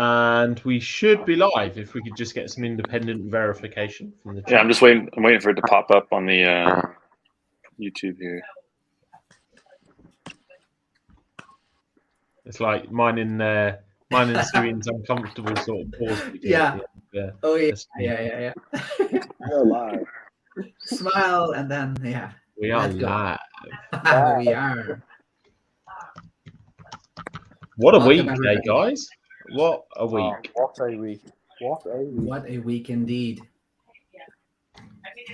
And we should be live if we could just get some independent verification from the chat. Yeah, I'm just waiting. I'm waiting for it to pop up on the YouTube here. It's like mine and Syrian's uncomfortable sort of pause. Yeah. Oh yeah. Let's see. Yeah. We're live. Smile and then yeah. We are Let's go. live. We are. What a Welcome, week, everybody. guys. What a week. What a week. What a week. What a week indeed.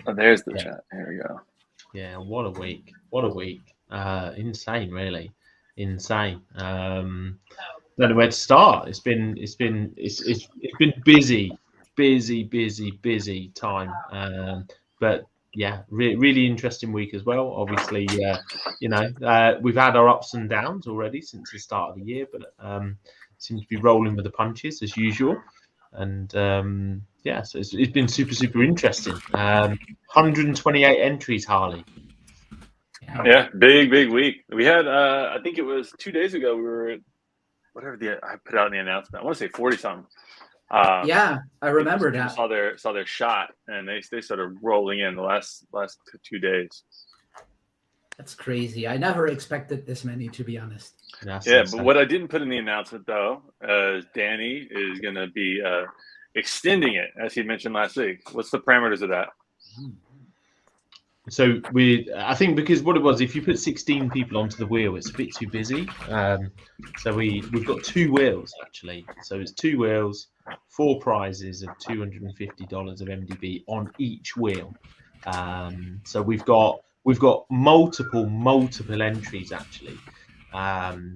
Oh, there's the chat. Here we go. Yeah, what a week. What a week. Insane, really. Insane. Don't know where to start. It's been busy time. But yeah, really interesting week as well. Obviously, we've had our ups and downs already since the start of the year, but seems to be rolling with the punches as usual. And so it's been super interesting. 128 entries, Harley. Yeah, big week. We had I think it was 2 days ago. We were at whatever I put out in the announcement. I want to say 40 something. Yeah, I remember that. Saw their shot, and they started rolling in the last 2 days. That's crazy. I never expected this many, to be honest. But what I didn't put in the announcement though, Danny is going to be extending it, as he mentioned last week. What's the parameters of that? So I think because what it was, if you put 16 people onto the wheel, it's a bit too busy. So we've got 2 wheels actually. So it's 2 wheels, 4 prizes of $250 of MDB on each wheel. So we've got multiple entries actually.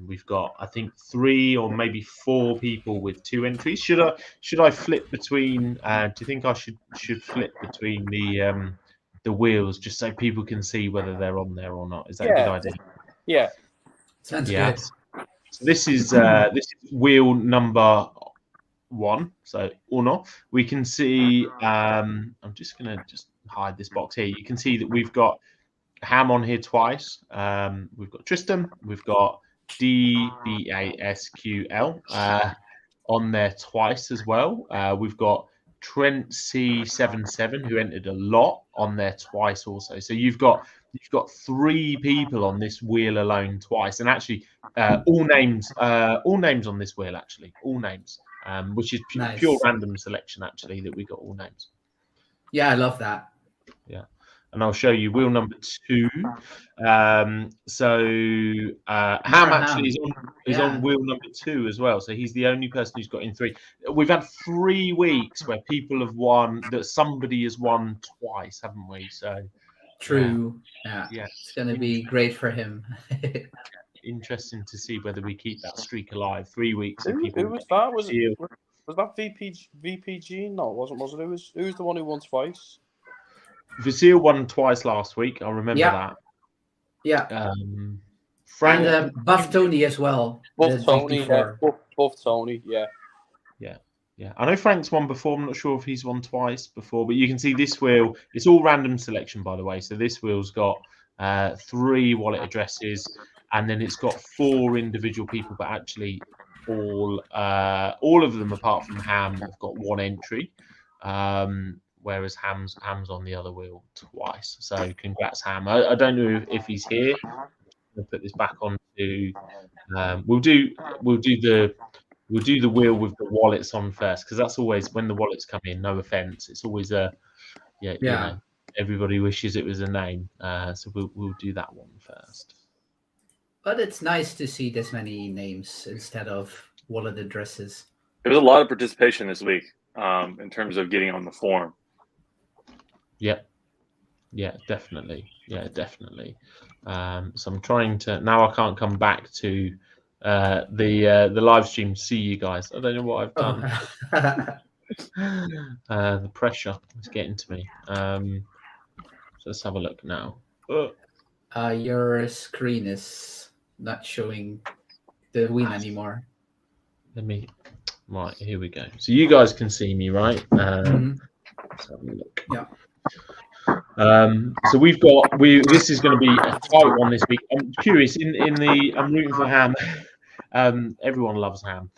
We've got I think 3 or maybe 4 people with 2 entries. Should I flip between? Do you think I should flip between the wheels just so people can see whether they're on there or not? Is that a good idea? Yeah. Sounds good. So this is wheel number 1. So uno. We can see. I'm just gonna hide this box here. You can see that we've got Ham on here twice. We've got Tristan. We've got DBASQL on there twice as well. We've got Trent C77 who entered a lot on there twice also. So you've got 3 people on this wheel alone twice, and actually all names on this wheel actually, all names, which is Nice. Pure random selection actually that we got all names. Yeah, I love that. Yeah. And I'll show you wheel number 2. Ham actually is on wheel number 2 as well. So he's the only person who's got in 3. We've had 3 weeks where people have won, that somebody has won twice, haven't we? So True. Yeah. It's going to be great for him. Interesting to see whether we keep that streak alive. 3 weeks of Who people. was that? Was that VPG? No, it wasn't. Was it? Who was the one who won twice? Vasil won twice last week. I remember that. Yeah. Frank And Buff Tony as well. Both Tony. Both Tony. Yeah. Yeah, I know Frank's won before. I'm not sure if he's won twice before, but you can see this wheel. It's all random selection, by the way. So this wheel's got 3 wallet addresses, and then it's got 4 individual people, but actually all of them apart from Ham have got 1 entry. Whereas Ham's on the other wheel twice. So congrats, Ham. I don't know if he's here. I'll put this back on to. We'll do the wheel with the wallets on first, because that's always when the wallets come in. No offense, it's always you know, everybody wishes it was a name. So we'll do that one first. But it's nice to see this many names instead of wallet addresses. There was a lot of participation this week in terms of getting on the form. Yeah, definitely. So I'm trying to now. I can't come back to the live stream to see you guys. I don't know what I've done. The pressure is getting to me. So let's have a look now. Your screen is not showing the win anymore. Right, here we go. So you guys can see me, right? Let's have a look. Yeah. So this is going to be a tight one this week. I'm curious. I'm rooting for Ham. Everyone loves Ham.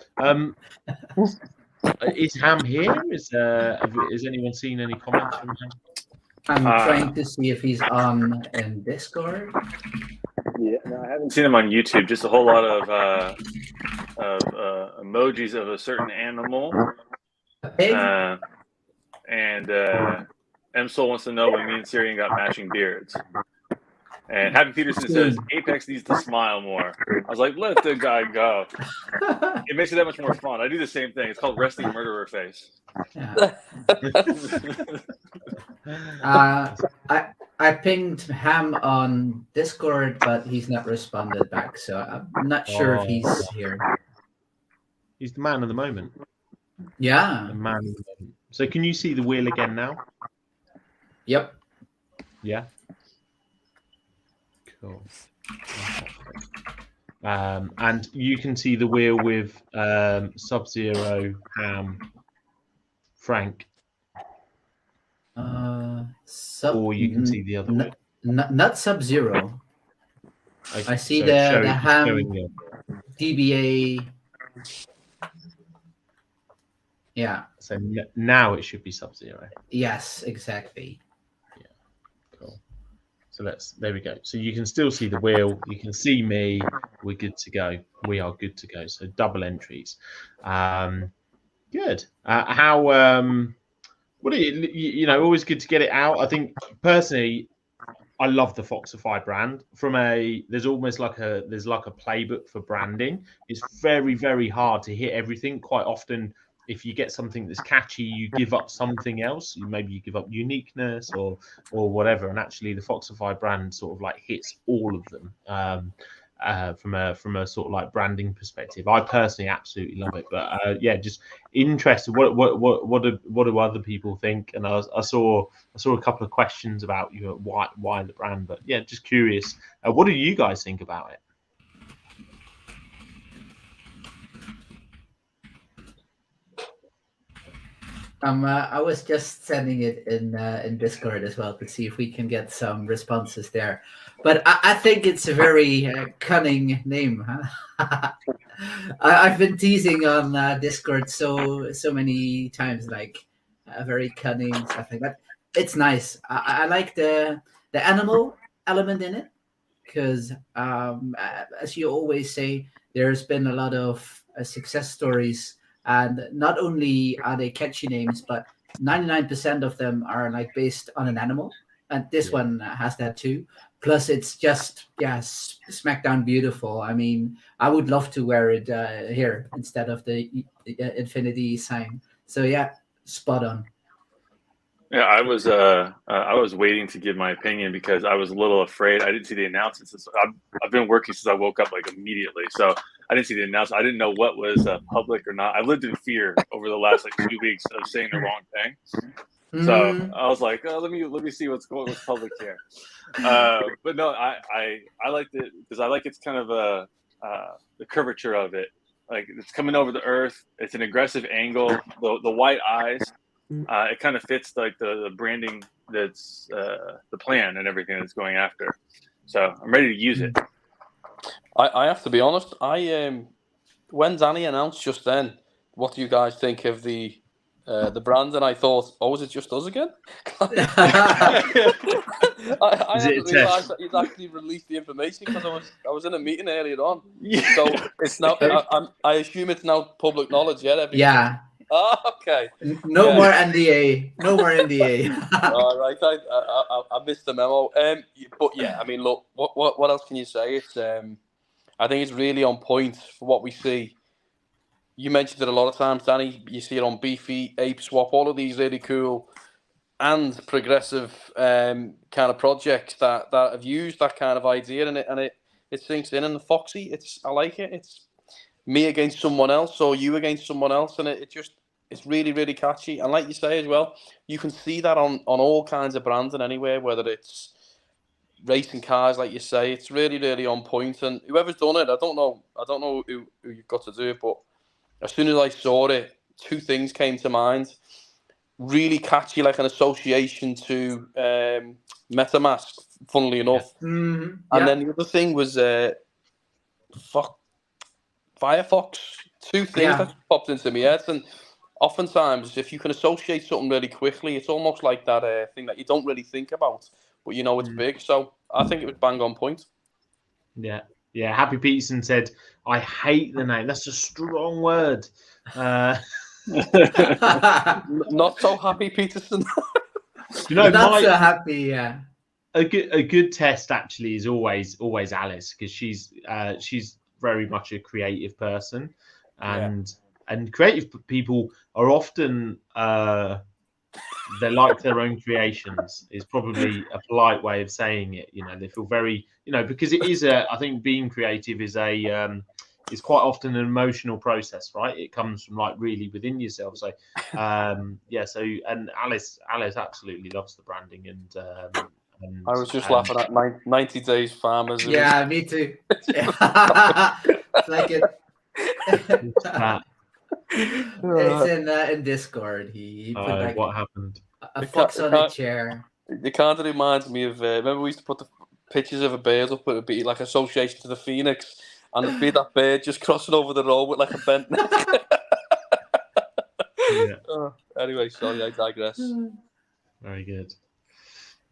Is Ham here? Has anyone seen any comments from Ham? I'm trying to see if he's on in Discord. Yeah, no, I haven't seen him on YouTube. Just a whole lot of emojis of a certain animal. A pig? And MSoul wants to know when me and Syrian got matching beards. And Happy Peterson says Apex needs to smile more. I was like, let the guy go. It makes it that much more fun. I do the same thing. It's called resting murderer face. Yeah. I pinged Ham on Discord, but he's not responded back, so I'm not sure if he's here. He's the man of the moment. Yeah. The man of the moment. So can you see the wheel again now? Yep. Yeah. Cool. And you can see the wheel with Sub-Zero, Ham, Frank. Or you can see the other wheel. Not Sub-Zero. Okay, I see so the Ham, showing you. DBA. Yeah. So now it should be Sub-Zero. Yes, exactly. Cool. So there we go. So you can still see the wheel. You can see me. We're good to go. We are good to go. So double entries. Good. What are you know, always good to get it out. I think personally, I love the Foxify brand. There's almost like a playbook for branding. It's very, very hard to hit everything. Quite often, if you get something that's catchy, you give up something else. Maybe you give up uniqueness or whatever. And actually, the Foxify brand sort of like hits all of them from a sort of like branding perspective. I personally absolutely love it. But yeah, just interested. What do other people think? And I saw a couple of questions about why the brand. But yeah, just curious. What do you guys think about it? I was just sending it in Discord as well to see if we can get some responses there. But I think it's a very cunning name. Huh? I've been teasing on Discord so many times, like very cunning stuff like that. It's nice. I like the animal element in it because, as you always say, there's been a lot of success stories. And not only are they catchy names, but 99% of them are like based on an animal. And this one has that too. Plus, it's just, SmackDown beautiful. I mean, I would love to wear it here instead of the infinity sign. So yeah, spot on. Yeah, I was waiting to give my opinion because I was a little afraid. I didn't see the announcements. I've been working since I woke up like immediately, so I didn't see the announcement. I didn't know what was public or not. I've lived in fear over the last like 2 weeks of saying the wrong thing. So I was like, oh, let me see what's public here. But no, I liked it because I like it's kind of the curvature of it. Like it's coming over the earth. It's an aggressive angle. The white eyes. It kind of fits like the branding that's the plan and everything that's going after. So I'm ready to use it. I have to be honest. When Danny announced just then, what do you guys think of the brand? And I thought, oh, is it just us again? I hadn't realised that he'd actually released the information because I was in a meeting earlier on. Yeah. So it's now. I assume it's now public knowledge. Yeah. Oh, okay. No more NDA. No more NDA. All right. I missed the memo. But yeah, I mean, look. What else can you say? It's. I think it's really on point for what we see. You mentioned it a lot of times, Danny. You see it on Beefy, Ape Swap, all of these really cool and progressive kind of projects that have used that kind of idea, and it sinks in. And the Foxy, I like it. It's me against someone else, or you against someone else, and it's really, really catchy. And like you say as well, you can see that on all kinds of brands and anywhere, whether it's racing cars, like you say. It's really, really on point. And whoever's done it, I don't know who you've got to do it, but as soon as I saw it, 2 things came to mind. Really catchy, like an association to MetaMask, funnily enough. Mm-hmm. And then the other thing was Firefox. Two things that popped into my head, and oftentimes, if you can associate something really quickly, it's almost like that thing that you don't really think about, but you know it's big. So I think it was bang on point. Yeah. Happy Peterson said, "I hate the name. That's a strong word." Not so happy, Peterson. Not so happy. Yeah. A good test actually is always Alice, because she's very much a creative person, and creative people are often they like their own creations is probably a polite way of saying it. They feel very, because it is I think being creative is is quite often an emotional process, right? It comes from like really within yourself. So and Alice absolutely loves the branding, and I was just laughing at 90 Days Farmers. Yeah, me too. It's like it. It's in Discord. He put like what happened? A fox on a chair. It kind of reminds me of remember we used to put the pictures of a bird up, but it'd be like association to the phoenix, and it'd be that bird just crossing over the road with like a bent neck. Anyway, sorry, I digress. Very good.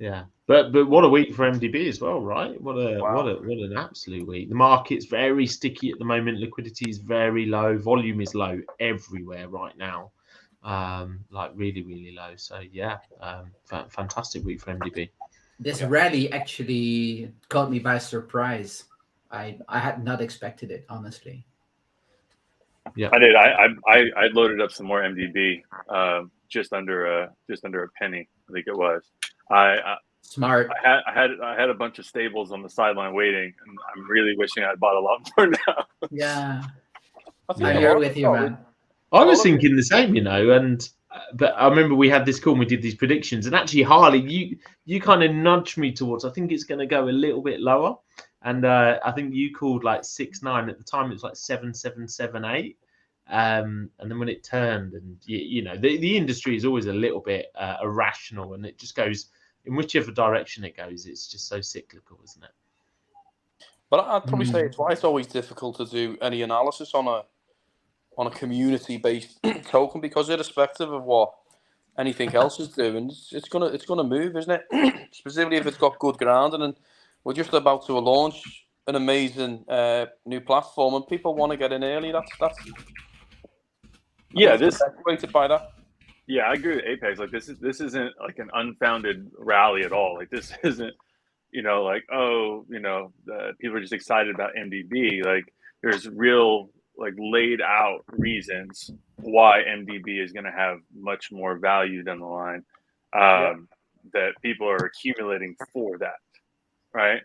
Yeah, but what a week for MDB as well, right? What an absolute week. The market's very sticky at the moment. Liquidity is very low. Volume is low everywhere right now, like really, really low. So yeah, fantastic week for MDB. This rally actually caught me by surprise. I had not expected it, honestly. Yeah, I did. I loaded up some more MDB, just under a penny, I think it was. Smart. I had a bunch of stables on the sideline waiting, and I'm really wishing I'd bought a lot more now. Yeah, I'm here with you, man. I was thinking the same, but I remember we had this call and we did these predictions, and actually, Harley, you kind of nudged me towards. I think it's going to go a little bit lower, and I think you called like 6.9 at the time. It was like 7.778. And then when it turned, and the industry is always a little bit irrational, and it just goes in whichever direction it goes. It's just so cyclical, isn't it? But I'd probably say it's why it's always difficult to do any analysis on a community-based token, because irrespective of what anything else is doing, it's gonna move, isn't it? Specifically if it's got good grounding, and we're just about to launch an amazing new platform, and people want to get in early. That's weighted by that. Yeah, I agree with Apex. Like this isn't like an unfounded rally at all. Like this isn't, people are just excited about MDB. Like there's real like laid out reasons why MDB is going to have much more value down the line, that people are accumulating for that, right?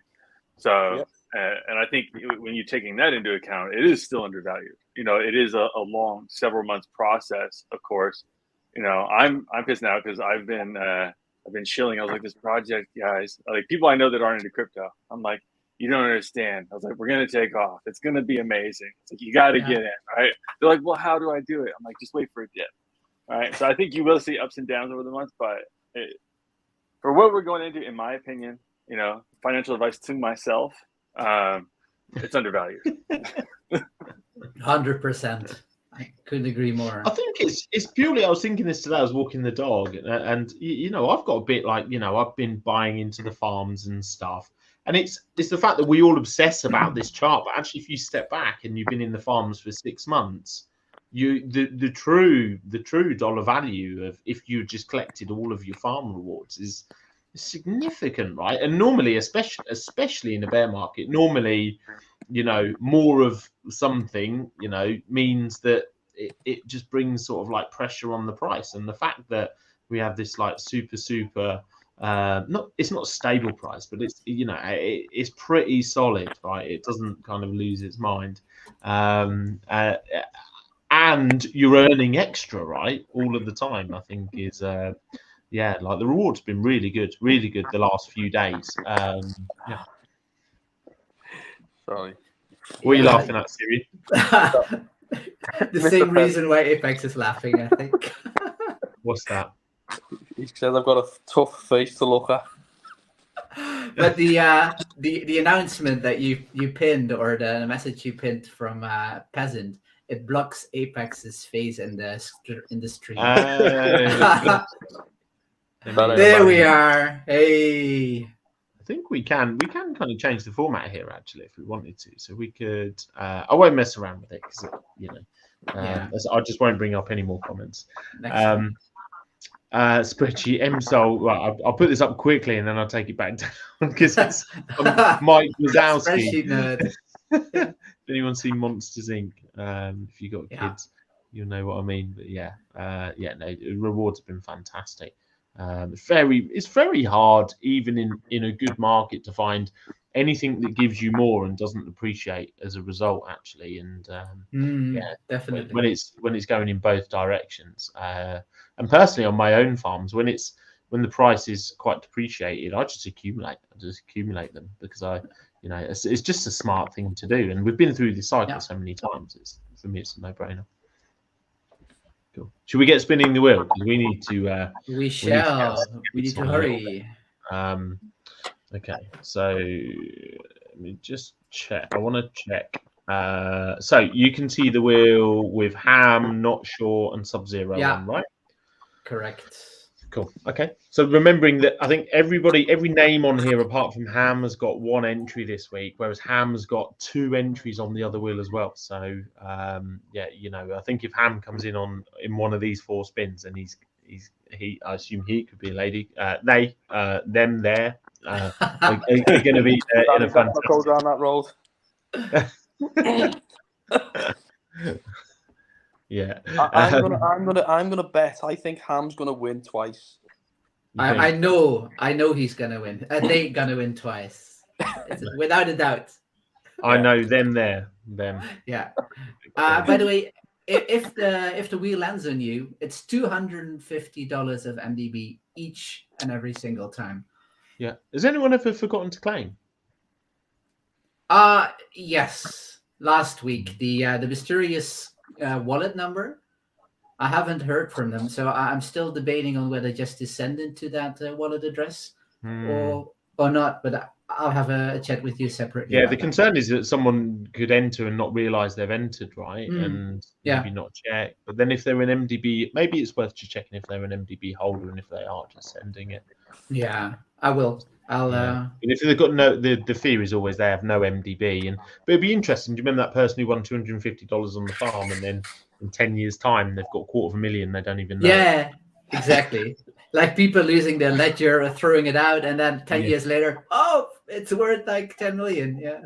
So, and I think when you're taking that into account, it is still undervalued. It is a long, several months process, of course. I'm pissed now because I've been shilling. I was like, this project, guys, like people I know that aren't into crypto. I'm like, you don't understand. I was like, we're gonna take off. It's gonna be amazing. It's like you got to get in, right? They're like, well, how do I do it? I'm like, just wait for a dip, all right? So I think you will see ups and downs over the months, but for what we're going into, in my opinion, financial advice to myself, it's undervalued. 100%. I couldn't agree more. I think it's purely. I was thinking this today. I was walking the dog, and I've got a bit like I've been buying into the farms and stuff, and it's the fact that we all obsess about this chart, but actually, if you step back and you've been in the farms for 6 months, the true dollar value of if you just collected all of your farm rewards is significant, right? And normally, especially in a bear market, normally, more of something, means that it just brings sort of like pressure on the price. And the fact that we have this like super it's not stable price, but it's it's pretty solid, right? It doesn't kind of lose its mind, and you're earning extra, right, all of the time. I think is like the reward's been really good the last few days. Sorry. What are you laughing at, Siri? The same reason why Apex is laughing, I think. What's that? He said I've got a tough face to look at. But the announcement that you pinned, or the message you pinned from Peasant, it blocks Apex's face in the stream. There we are. Hey. I think we can kind of change the format here actually if we wanted to. So we could. I won't mess around with it because I just won't bring up any more comments. Spreadsheet MSOL. Well, I'll put this up quickly and then I'll take it back down because it's Mike Wazowski. If anyone seen Monsters Inc? If you got kids, you'll know what I mean. But no, rewards have been fantastic. It's very hard, even in a good market, to find anything that gives you more and doesn't appreciate as a result. Actually, and definitely when it's going in both directions. And personally, on my own farms, when the price is quite depreciated, I just accumulate them because it's just a smart thing to do. And we've been through this cycle so many times. For me, it's a no-brainer. Cool. Should we get spinning the wheel? Because we need to. We need to hurry. Okay, so let me just check. I want to check. So you can see the wheel with Ham, Not Sure, and Sub-Zero on, right? Correct. Cool. Okay. So remembering that, I think every name on here apart from Ham has got one entry this week, whereas Ham's got 2 entries on the other wheel as well. So I think if Ham comes in one of these 4 spins, and I assume he could be a lady. They, them, there, are going to be in a fantastic. Go down that road. Yeah, I'm gonna bet. I think Ham's gonna win twice. I know he's gonna win. They're gonna win twice, without a doubt. I know them. Yeah. By the way, if the wheel lands on you, it's $250 of MDB each and every single time. Yeah. Has anyone ever forgotten to claim? Yes. Last week, the mysterious wallet number, I haven't heard from them, so I'm still debating on whether just to send into that wallet address or not. But I'll have a chat with you separately. Yeah, the concern is that someone could enter and not realize they've entered, right? And maybe not check. But then if they're an MDB, maybe it's worth just checking if they're an MDB holder, and if they are, just sending it. Yeah, I will. And if they've got the fear is always they have no MDB, but it'd be interesting. Do you remember that person who won $250 on the farm, and then in 10 years' time they've got $250,000 they don't even know? Yeah, exactly. Like people losing their ledger or throwing it out, and then 10 years later, it's worth like 10 million. Yeah.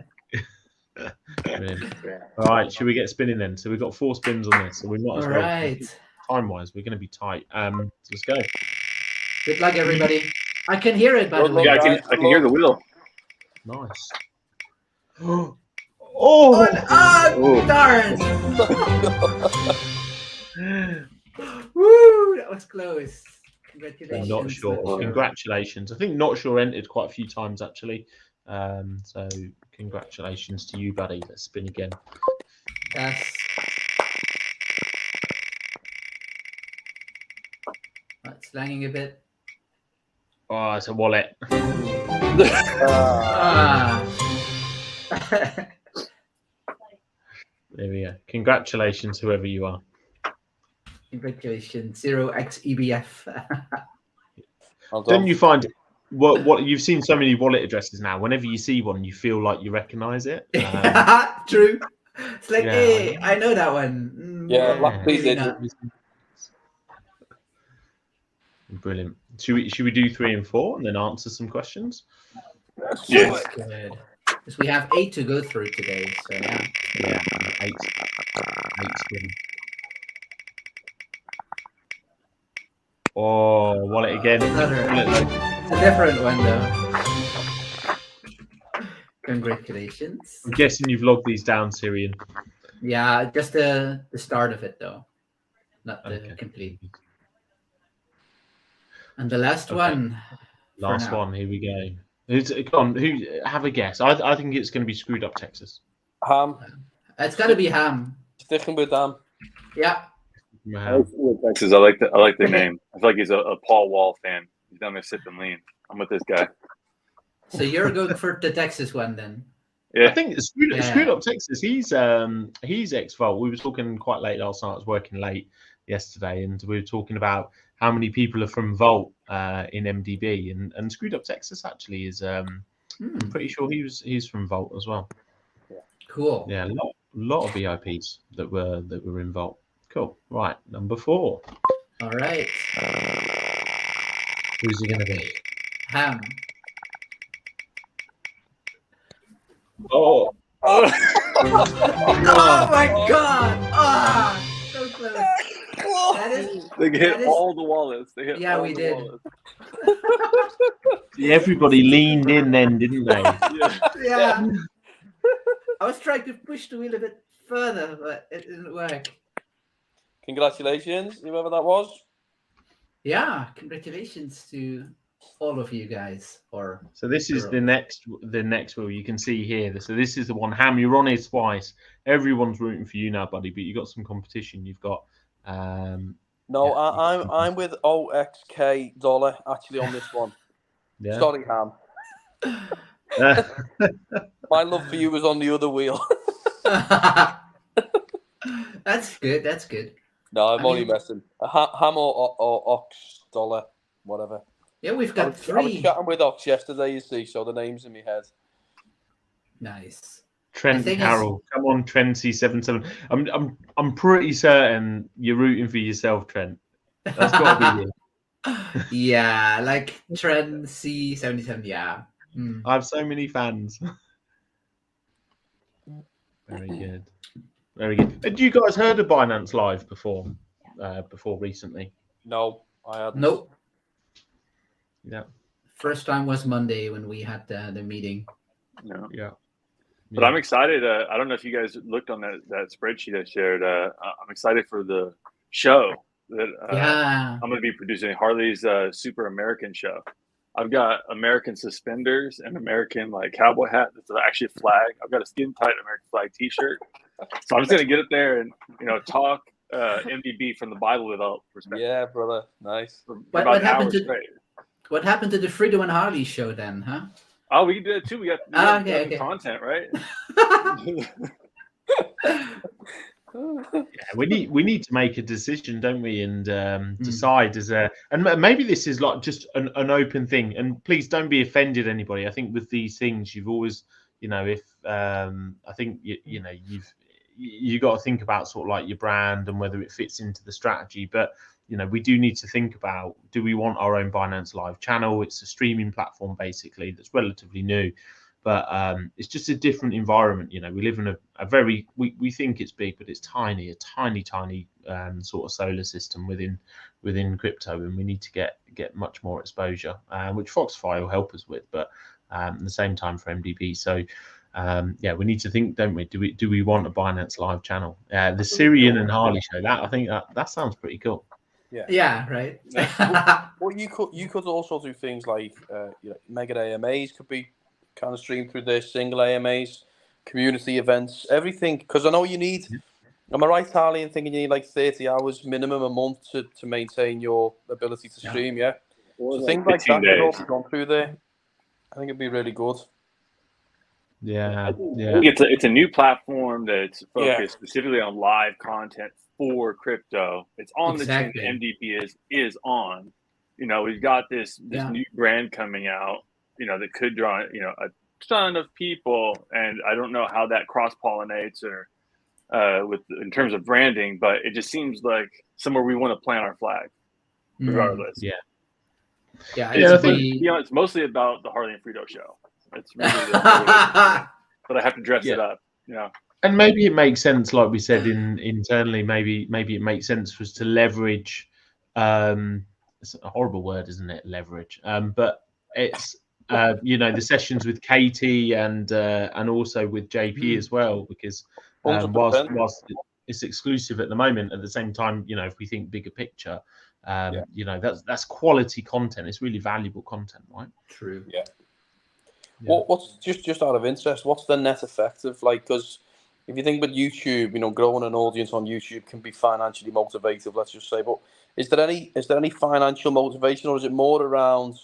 All right, should we get spinning then? So we've got 4 spins on this, so we might as well. Right. Time-wise, we're going to be tight. So let's go. Good luck, everybody. I can hear it, by the way. Yeah, I can hear the wheel. Nice. Darn! Woo! That was close. Congratulations. Not Sure. Congratulations. I think Not Sure entered quite a few times, actually. So congratulations to you, buddy. Let's spin again. Yes. It's lagging a bit. Oh, it's a wallet. There we go. Congratulations, whoever you are. Congratulations, 0xEBF. Don't you find what you've seen so many wallet addresses now? Whenever you see one, you feel like you recognize it. True. It's like, hey, I know that one. Brilliant. Should we do 3 and 4 and then answer some questions? Yes. Good. Because we have 8 to go through today. So yeah, 8 spin. Oh, wallet again. It's a different one though. Congratulations. I'm guessing you've logged these down, Syrian. Yeah, just the start of it though, not the complete. And the last one. Last one. Here we go. Who have a guess? I think it's going to be Screwed Up Texas. Ham. It's got to be Ham. Sticking with Ham. Yeah. Texas. I like the name. I feel like he's a Paul Wall fan. He's down there sipping lean. I'm with this guy. So you're going for the Texas one then? I Yeah. think Screwed Up Texas. He's ex-Volt. We were talking quite late last night. I was working late yesterday, and we were talking about how many people are from Volt in MDB, and Screwed Up Texas actually is. I'm pretty sure he's from Volt as well. Cool. Yeah, a lot of VIPs that were in Volt. Cool. Right, number 4. All right. Who's he going to be? Ham. Oh. Oh my God! Ah, so close. That is. They hit That is- all the wallets. They hit Yeah, all we the did. wallets. Everybody leaned in then, didn't they? Yeah. I was trying to push the wheel a bit further, but it didn't work. Congratulations, whoever that was. Yeah, congratulations to all of you guys. Or So this is the next wheel. You can see here. So this is the one. Ham, you're on it twice. Everyone's rooting for you now, buddy. But you got some competition. You've got. No, yeah. I'm with OXK Dollar actually on this one. Yeah. Sorry, Ham. My love for you was on the other wheel. That's good. That's good. No, I'm I only mean- messing. Ham or Ox Dollar, whatever. Yeah, we've I got was 3. chatting with Ox yesterday, you see, so the name's in my head. Nice. Trent The thing Carroll, come on, Trenty 77. I'm pretty certain you're rooting for yourself, Trent. That's got to be you. Yeah, like Trend C77. Yeah. I have so many fans. Very good, very good. Had you guys heard of Binance Live before recently? No, I hadn't. Nope. Yeah, First time was Monday when we had the meeting. No. yeah. But I'm excited. I don't know if you guys looked on that spreadsheet I shared. I'm excited for the show that Yeah. I'm going to be producing, Harley's Super American show. I've got American suspenders and American cowboy hat. That's actually a flag. I've got a skin tight American flag T-shirt. So I'm just going to get up there and talk MDB from the Bible without perspective. Yeah, brother. Nice. For But about what an hour happened to- straight. What happened to the Freedom and Harley show then, huh? Oh, we can do it too. We got okay. content, right? Yeah, we need to make a decision, don't we? And decide and maybe this is like just an open thing. And please don't be offended, anybody. I think with these things, you've always, if I think you've got to think about sort of like your brand and whether it fits into the strategy. But we do need to think about, do we want our own Binance Live channel? It's a streaming platform basically that's relatively new. But it's just a different environment. We live in a very, we think it's big, but it's tiny, a tiny sort of solar system within crypto, and we need to get much more exposure, which Foxfire will help us with. But at the same time for MDB, so we need to think, don't we? Do we want a Binance Live channel? The Syrian and Harley show. That I think that sounds pretty cool. Yeah, right. Well, you could also do things like mega AMAs could be kind of streamed through their single AMAs, community events, everything. Because I know you need. Am I right, Harley, in thinking you need like 30 hours minimum a month to maintain your ability to stream? Yeah. So things like that could also gone through there. I think it'd be really good. Yeah. I think it's a new platform that's focused specifically on live content for crypto. It's on the chain that MDB is on. We've got this new brand coming out, that could draw, a ton of people. And I don't know how that cross-pollinates or in terms of branding, but it just seems like somewhere we want to plant our flag regardless. Yeah. It's mostly about the Harley and Frito show. It's really but I have to dress it up, And maybe it makes sense, like we said internally. Maybe it makes sense for us to leverage. It's a horrible word, isn't it? Leverage. But it's the sessions with Katie and also with JP as well, because whilst it's exclusive at the moment, at the same time, if we think bigger picture, that's quality content. It's really valuable content, right? True. Yeah. What's just out of interest? What's the net effect of because if you think with YouTube, growing an audience on YouTube can be financially motivated, let's just say. But is there any financial motivation, or is it more around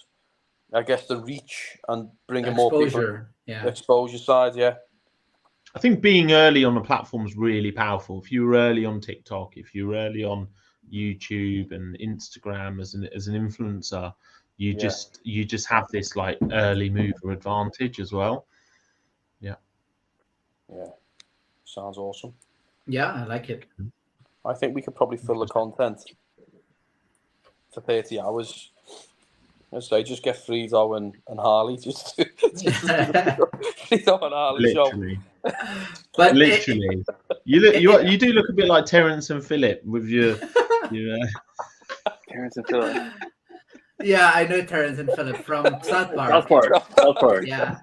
I guess the reach and bringing more people, Exposure. Yeah. exposure side. Yeah, I think being early on the platform is really powerful. If you were early on TikTok, if you were early on YouTube and Instagram as an influencer, you just have this like early mover advantage as well. yeah, sounds awesome. Yeah, I like it. I think we could probably fill the content for 30 hours. I'd say just get Frito and Harley just Frito and Harley show. Literally, But literally, you do look a bit like Terrence and Phillip with your Terrence and Phillip. yeah, I know Terrence and Phillip from South Park. South Park. South Park. Yeah.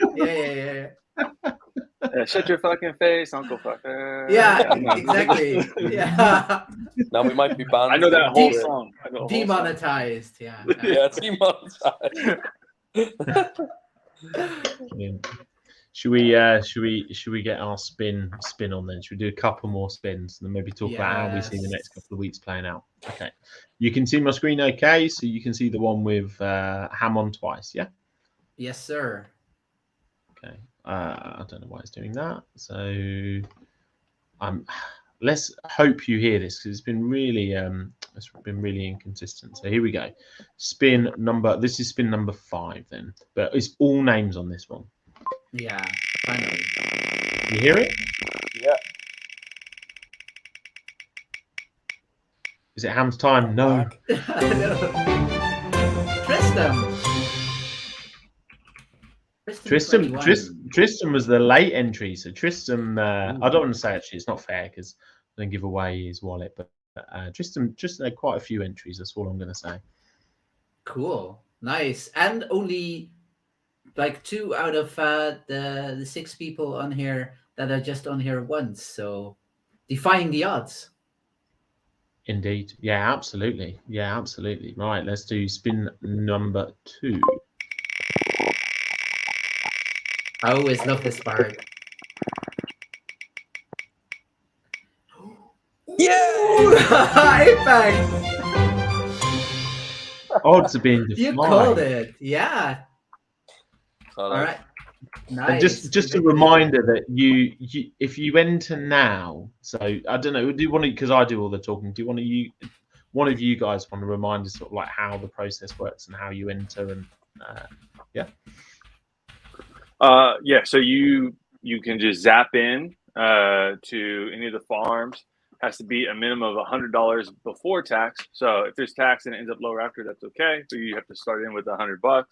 Yeah, shut your fucking face, Uncle Fucker. Yeah, exactly. Yeah. Now we might be banned. I know that whole song. I know the whole song. Demonetized. Yeah. Yeah, demonetized. Should we get our spin on then? Should we do a couple more spins and then maybe talk about how we see the next couple of weeks playing out? Okay. You can see my screen okay, so you can see the one with Ham on twice, yeah? Yes, sir. Okay. I don't know why it's doing that. So let's hope you hear this because it's been really inconsistent. So here we go. This is spin number 5 then. But it's all names on this one. Yeah, finally. You hear it? Yeah. Is it Ham's time? No. Tristan was the late entry. So Tristan, I don't want to say actually, it's not fair because I didn't give away his wallet, but Tristan had quite a few entries. That's all I'm going to say. Cool, nice, and only like 2 out of the 6 people on here that are just on here once. So defying the odds. Indeed, yeah, absolutely, Right, let's do spin number 2. I always love this part. Yeah! Apex! Odds are being defied. You called it. Yeah. All right. Nice. And just a reminder that you if you enter now, so I don't know, do you want to, because I do all the talking, do you want to, one of you guys want to remind us sort of like how the process works and how you enter and so you can just zap in to any of the farms. Has to be a minimum of $100 before tax. So if there's tax and it ends up lower after, that's okay. So you have to start in with $100.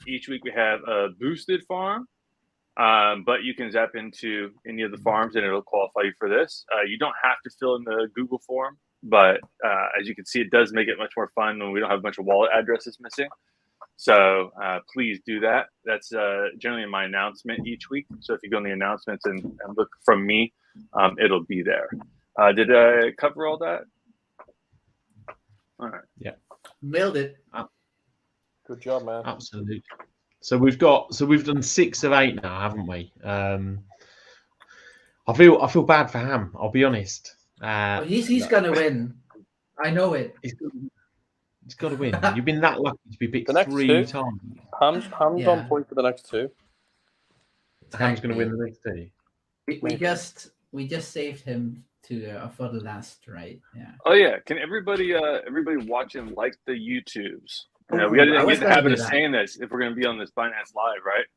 Each week we have a boosted farm, but you can zap into any of the farms and it'll qualify you for this. You don't have to fill in the Google form, but as you can see, it does make it much more fun when we don't have a bunch of wallet addresses missing. So please do that. That's generally in my announcement each week. So if you go in the announcements and look from me, it'll be there. Did I cover all that? All right. Yeah. Nailed it. Good job, man. Absolutely. So we've done 6 of 8 now, haven't we? I feel bad for Ham. I'll be honest. He's gonna win. I know it. He's got to win. You've been that lucky to be picked The next 3 2. times. Ham's on point for the next 2. Ham's going to win the next 2. We just saved him for the last, right? Yeah. Oh yeah. Can everybody watching like the YouTubes? We got to get in the habit of saying this if we're going to be on this Binance Live, right?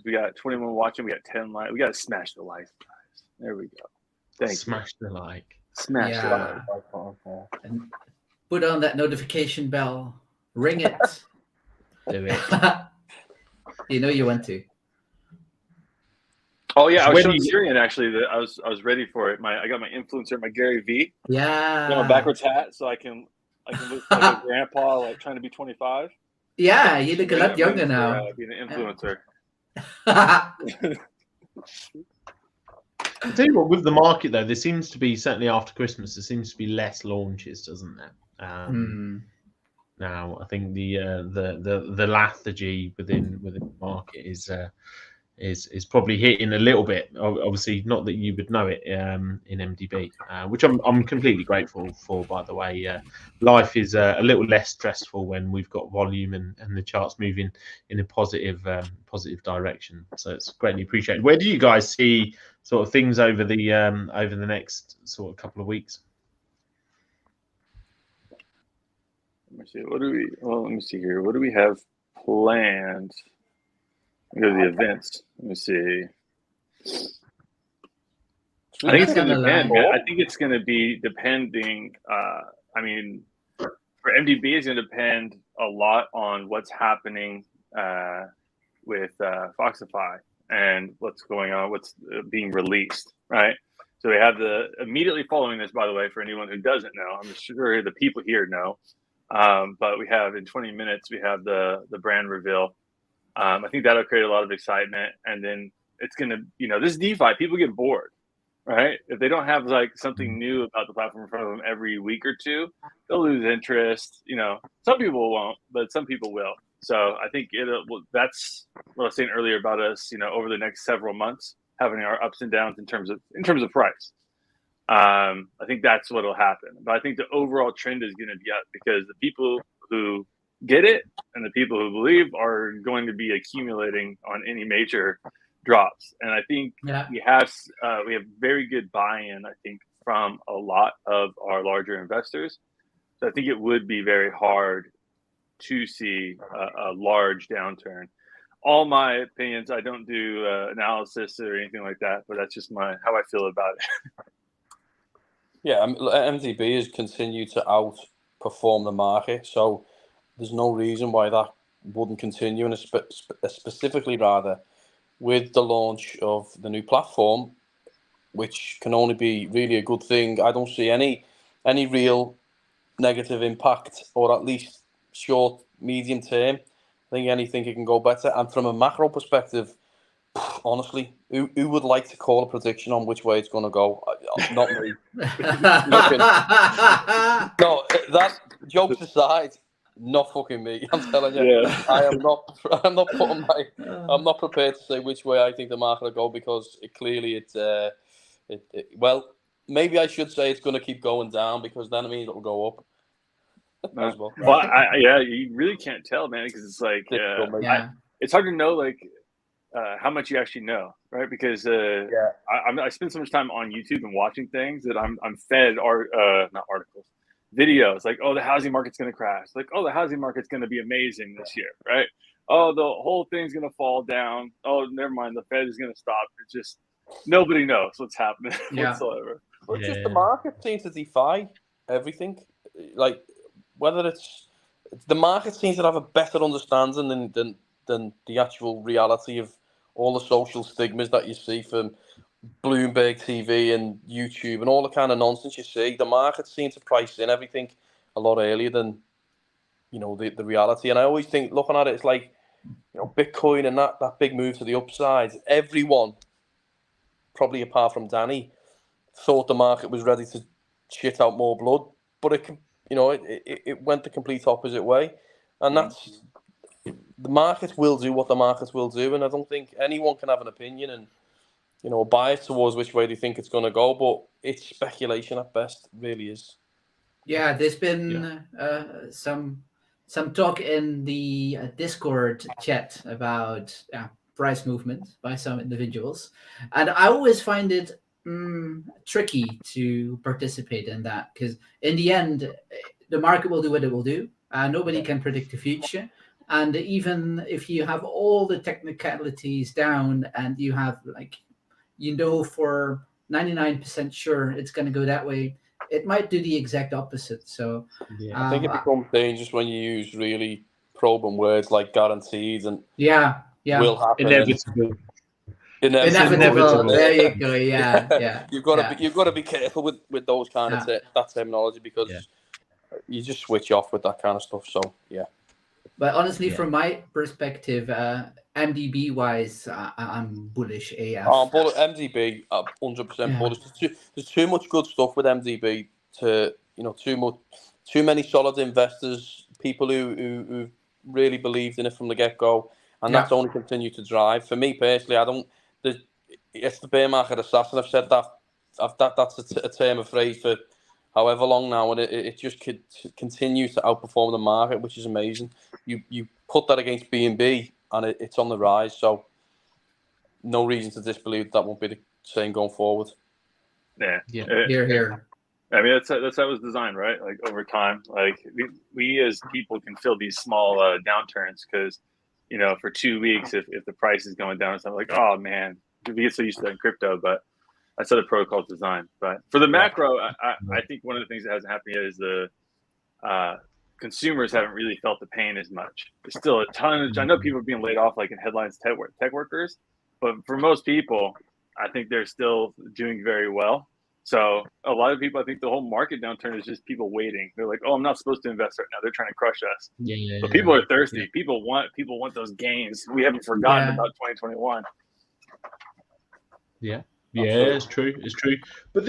We got 21 watching. We got 10 likes. We got to smash the likes, guys. There we go. Smash the like. Smash the like. And put on that notification bell. Ring it. Do it. You know you want to. Oh yeah, I was showing Syrian actually that I was ready for it. I got my influencer, my Gary V. Yeah. My backwards hat, so I can look like a grandpa, like trying to be 25. Yeah, you look a lot younger now. Being an influencer. I tell you what, with the market though, there seems to be, certainly after Christmas, there seems to be less launches, doesn't there? Now I think the lethargy within the market is is probably hitting a little bit. Obviously, not that you would know it in MDB, which I'm completely grateful for. By the way, life is a little less stressful when we've got volume and the charts moving in a positive direction. So it's greatly appreciated. Where do you guys see sort of things over the next sort of couple of weeks? Let me see. Let me see here. What do we have planned? Go to the events. Let me see. I think it's going to depend, man. I think it's going to be depending. I mean, for MDB, it's going to depend a lot on what's happening with Foxify and what's going on, what's being released, right? So we have immediately following this, by the way, for anyone who doesn't know, I'm sure the people here know, but we have in 20 minutes, we have the brand reveal. I think that'll create a lot of excitement, and then it's going to, this DeFi, people get bored, right? If they don't have like something new about the platform in front of them every week or two, they'll lose interest. Some people won't, but some people will. So I think that's what I was saying earlier about us, over the next several months, having our ups and downs in terms of price. I think that's what'll happen. But I think the overall trend is going to be up because the people who get it and the people who believe are going to be accumulating on any major drops. And I think we have very good buy-in, I think, from a lot of our larger investors. So I think it would be very hard to see a large downturn. All my opinions, I don't do analysis or anything like that, but that's just how I feel about it. Yeah, MDB has continued to outperform the market, so there's no reason why that wouldn't continue, and specifically rather with the launch of the new platform, which can only be really a good thing. I don't see any real negative impact, or at least short, medium term. I think anything can go better. And from a macro perspective, honestly, who would like to call a prediction on which way it's going to go? Not me. No, that jokes aside, not fucking me. I'm telling you, yeah. I'm not prepared to say which way I think the market will go because well, maybe I should say it's going to keep going down because then it means it'll go up. As well. You really can't tell, man, because it's like it's hard to know like how much you actually know, right? Because I spend so much time on YouTube and watching things that I'm fed not articles, videos like, oh, the housing market's going to crash, like, oh, the housing market's going to be amazing this year, right? Oh, the whole thing's going to fall down. Oh, never mind, the Fed is going to stop. It's just nobody knows what's happening whatsoever. Well, just the market seems to defy everything, like. Whether it's the market seems to have a better understanding than the actual reality of all the social stigmas that you see from Bloomberg TV and YouTube and all the kind of nonsense you see. The market seems to price in everything a lot earlier than the reality. And I always think, looking at it, it's like Bitcoin and that big move to the upside. Everyone, probably apart from Danny, thought the market was ready to shit out more blood, but it went the complete opposite way, and that's the market will do what the market will do, and I don't think anyone can have an opinion and a bias towards which way they think it's going to go, but it's speculation at best, it really is. Yeah, there's been some talk in the Discord chat about price movement by some individuals, and I always find it tricky to participate in that because in the end the market will do what it will do. Nobody can predict the future, and even if you have all the technicalities down and you have for 99% sure it's going to go that way, it might do the exact opposite. So I think it becomes dangerous when you use really probing words like guaranteed and will happen. Inevitable. There you go. Yeah. You've got to be careful with those kind of that terminology because you just switch off with that kind of stuff. So But honestly, from my perspective, MDB wise, I'm bullish AF. MDB, 100% bullish. There's too much good stuff with MDB to too many solid investors, people who really believed in it from the get go. and that's only continued to drive. For me personally, it's the bear market assassin. I've said that. That's a term of phrase for however long now, and it just continues to outperform the market, which is amazing. You put that against B&B, and it's on the rise. So no reason to disbelieve that won't be the same going forward. Yeah. Here. I mean, that's how it was designed, right? Like over time, like we as people can feel these small downturns because, for 2 weeks, if the price is going down, it's not like, oh man, we get so used to that in crypto, but that's how the protocol is designed. But for the macro, I think one of the things that hasn't happened yet is the consumers haven't really felt the pain as much. There's still a ton I know people are being laid off, like in headlines, tech workers, but for most people, I think they're still doing very well. So a lot of people, I think the whole market downturn is just people waiting. They're like, oh, I'm not supposed to invest right now. They're trying to crush us. But people are thirsty. Yeah. People want those gains. We haven't forgotten about 2021. Yeah. It's true. But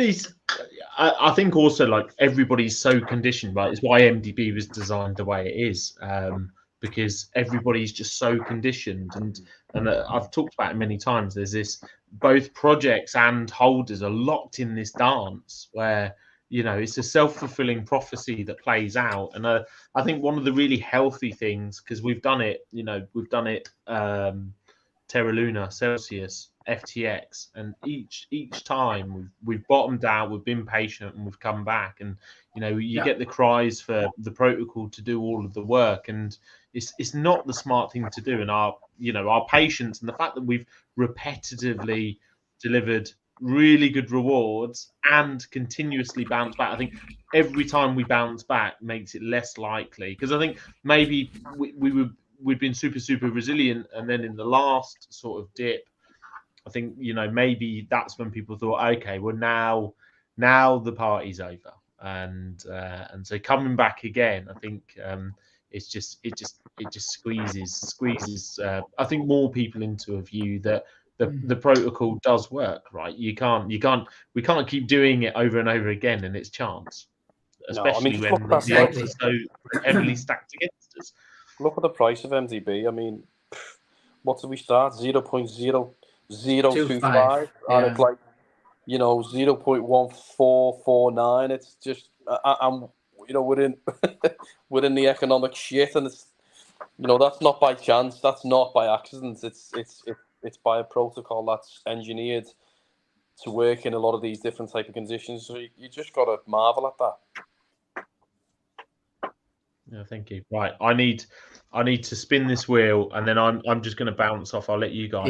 I think also, like, everybody's so conditioned, right? It's why MDB was designed the way it is, because everybody's just so conditioned. And I've talked about it many times. There's this, both projects and holders are locked in this dance where, it's a self-fulfilling prophecy that plays out. And I think one of the really healthy things, because we've done it, Terra Luna, Celsius, FTX, and each time we've bottomed out, we've been patient, and we've come back. And you get the cries for the protocol to do all of the work, and it's not the smart thing to do. And our patience and the fact that we've repetitively delivered really good rewards and continuously bounce back. I think every time we bounce back makes it less likely, because I think maybe we've been super resilient, and then in the last sort of dip, I think maybe that's when people thought, okay, well now the party's over, and so coming back again, I think it just squeezes I think more people into a view that the protocol does work, right? We can't keep doing it over and over again in its chance, especially when the odds are so heavily stacked against us. Look at the price of MDB. I mean, what did we start? 0.0025, and it's like 0.1449. It's just I'm we're in the economic shit, and it's that's not by chance, that's not by accident. It's by a protocol that's engineered to work in a lot of these different type of conditions. So you just got to marvel at that. Yeah, thank you. Right, I need to spin this wheel, and then I'm just going to bounce off. I'll let you guys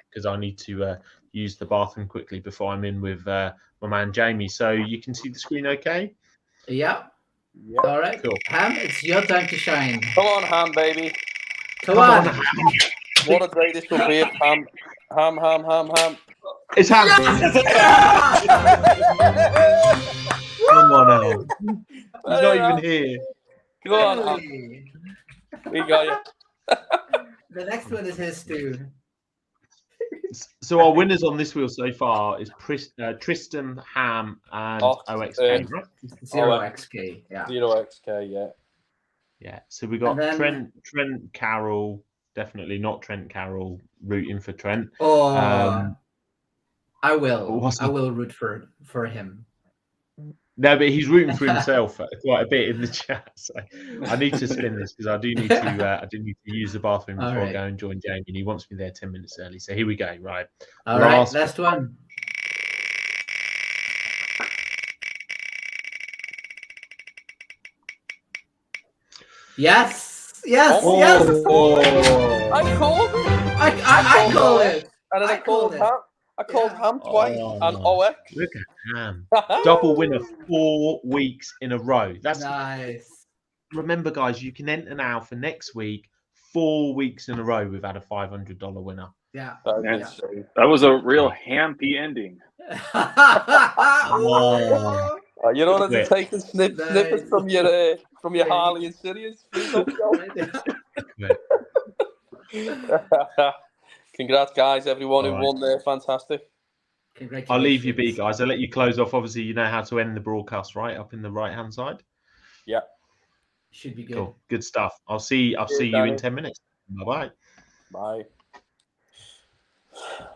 because I need to use the bathroom quickly before I'm in with my man Jamie. So you can see the screen, okay? Yeah. All right. Cool. Ham, it's your time to shine. Come on, Ham, baby. Come on. What a day this will be, Ham. Ham. It's Ham. Come on, Ham. He's not even here. Go on, Ham. We got you. The next one is his too. So our winners on this wheel so far is Tristan, Ham, and OXK, right? 0xk, yeah. 0xk, yeah. Yeah. So we got Trent Carroll, definitely not Trent Carroll, rooting for Trent. I will root for him. No, but he's rooting for himself quite a bit in the chat. So I need to spin this because I do need to use the bathroom before I go and join Jamie. And he wants me there 10 minutes early. So here we go. Right. All right. Last one. Yes. Yes. Oh. Yes. Oh. I called it. I call it. And then I called Ham. I called Ham twice and OX. Look at Ham. Double winner 4 weeks in a row. That's nice. Remember, guys, you can enter now for next week. 4 weeks in a row, we've had a $500 winner. Yeah. That was a real hampy ending. Oh. You don't have to take the snippets from your Harley and Sirius. Congrats, guys! Everyone who won there, fantastic. I'll leave you be, guys. I'll let you close off. Obviously, you know how to end the broadcast, right? Up in the right-hand side. Yeah, should be good. Cool, good stuff. I'll see you in 10 minutes. Bye-bye. Bye. Wow.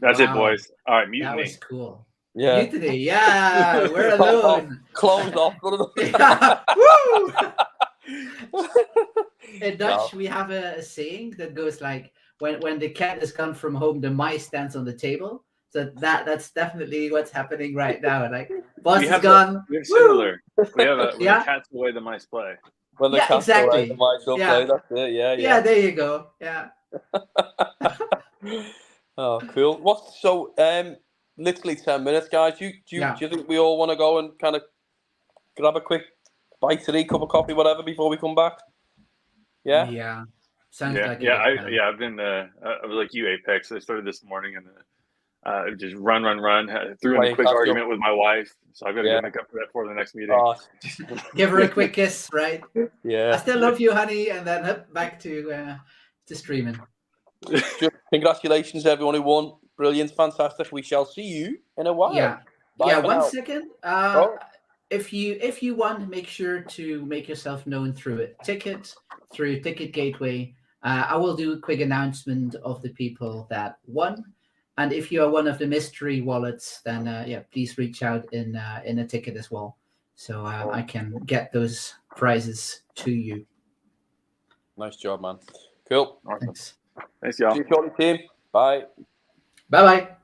That's it, boys. All right, mutiny. That was cool. Yeah. Mutiny, yeah, we're alone. Closed off. Yeah, woo! In Dutch, we have a saying that goes like, when the cat has gone from home, the mice stands on the table. So that's definitely what's happening right now. Like, boss We is have gone. We have Woo! similar. We have when Yeah. the cat's away, the mice play. When the Yeah, cat's exactly. away, the mice will Yeah. play. That's it. Yeah, Yeah, there you go. Yeah. Oh, cool. Literally 10 minutes, guys. Do you think we all want to go and kind of grab a quick bite to eat, cup of coffee, whatever, before we come back? Yeah. Yeah. Sounds Yeah, like yeah, a good plan. I've been. I was like you, Apex. I started this morning and just run. Threw in Wait, a quick catch argument with my wife, so I've got to Yeah. go make up for that for the next meeting. Oh, Give her a quick kiss, right? I yeah. still love you, honey, and then back to streaming. Just congratulations, everyone who won. Brilliant, fantastic. We shall see you in a while. Yeah. Bye Yeah, for one now. second. Oh. If you want, make sure to make yourself known through a ticket, through Ticket Gateway. I will do a quick announcement of the people that won. And if you are one of the mystery wallets, then please reach out in a ticket as well, so I can get those prizes to you. Nice job, man. Cool. Awesome. Thanks. Thanks, y'all. See you shortly, team. Bye. Bye bye.